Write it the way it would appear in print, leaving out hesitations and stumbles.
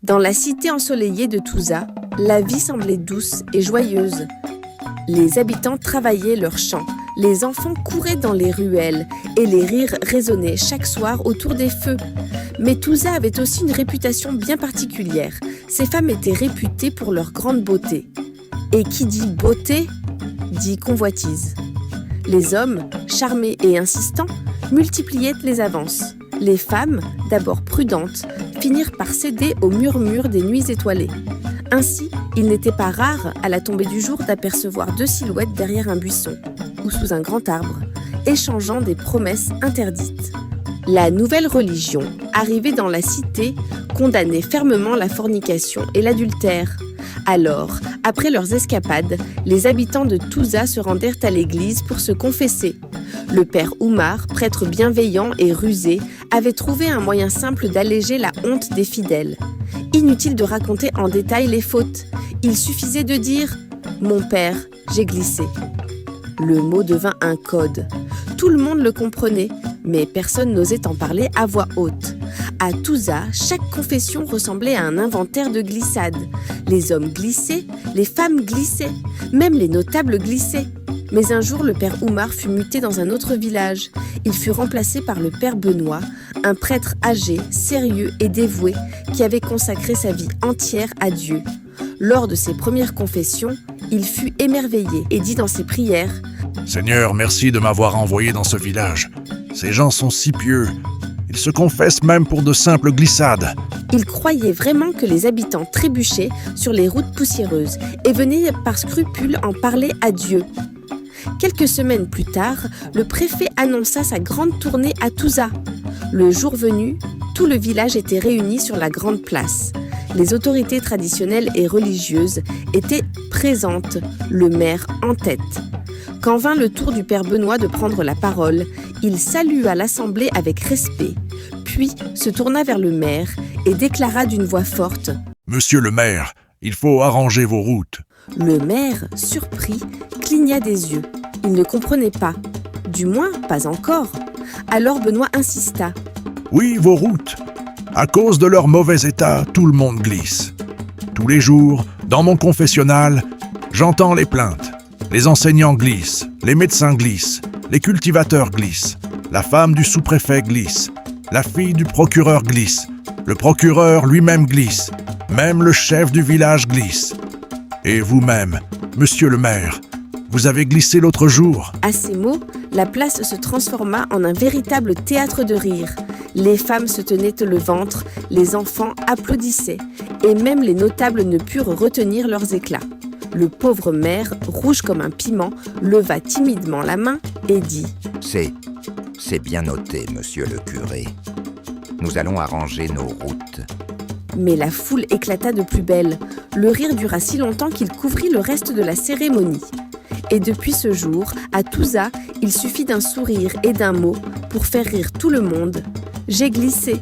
Dans la cité ensoleillée de Touza, la vie semblait douce et joyeuse. Les habitants travaillaient leurs champs, les enfants couraient dans les ruelles et les rires résonnaient chaque soir autour des feux. Mais Touza avait aussi une réputation bien particulière. Ces femmes étaient réputées pour leur grande beauté. Et qui dit beauté, dit convoitise. Les hommes, charmés et insistants, multipliaient les avances. Les femmes, d'abord prudentes, finirent par céder au murmure des nuits étoilées. Ainsi, il n'était pas rare, à la tombée du jour, d'apercevoir 2 silhouettes derrière un buisson ou sous un grand arbre, échangeant des promesses interdites. La nouvelle religion, arrivée dans la cité, condamnait fermement la fornication et l'adultère. Alors, après leurs escapades, les habitants de Touza se rendèrent à l'église pour se confesser. Le père Oumar, prêtre bienveillant et rusé, avait trouvé un moyen simple d'alléger la honte des fidèles. Inutile de raconter en détail les fautes. Il suffisait de dire « Mon père, j'ai glissé ». Le mot devint un code. Tout le monde le comprenait, mais personne n'osait en parler à voix haute. À Touza, chaque confession ressemblait à un inventaire de glissades. Les hommes glissaient, les femmes glissaient, même les notables glissaient. Mais un jour, le père Oumar fut muté dans un autre village. Il fut remplacé par le père Benoît, un prêtre âgé, sérieux et dévoué qui avait consacré sa vie entière à Dieu. Lors de ses premières confessions, il fut émerveillé et dit dans ses prières « Seigneur, merci de m'avoir envoyé dans ce village. Ces gens sont si pieux. Ils se confessent même pour de simples glissades. » Il croyait vraiment que les habitants trébuchaient sur les routes poussiéreuses et venaient par scrupule en parler à Dieu. Quelques semaines plus tard, le préfet annonça sa grande tournée à Touza. Le jour venu, tout le village était réuni sur la grande place. Les autorités traditionnelles et religieuses étaient présentes, le maire en tête. Quand vint le tour du père Benoît de prendre la parole, il salua l'assemblée avec respect, puis se tourna vers le maire et déclara d'une voix forte « Monsieur le maire, il faut arranger vos routes. » Le maire, surpris, cligna des yeux. Il ne comprenait pas. Du moins, pas encore. Alors Benoît insista. « Oui, vos routes. À cause de leur mauvais état, tout le monde glisse. Tous les jours, dans mon confessionnal, j'entends les plaintes. Les enseignants glissent, les médecins glissent, les cultivateurs glissent, la femme du sous-préfet glisse, la fille du procureur glisse, le procureur lui-même glisse, même le chef du village glisse. Et vous-même, monsieur le maire, vous avez glissé l'autre jour. » À ces mots, la place se transforma en un véritable théâtre de rire. Les femmes se tenaient le ventre, les enfants applaudissaient, et même les notables ne purent retenir leurs éclats. Le pauvre maire, rouge comme un piment, leva timidement la main et dit « C'est bien noté, monsieur le curé. Nous allons arranger nos routes. » Mais la foule éclata de plus belle. Le rire dura si longtemps qu'il couvrit le reste de la cérémonie. Et depuis ce jour, à Touza, il suffit d'un sourire et d'un mot pour faire rire tout le monde. « J'ai glissé »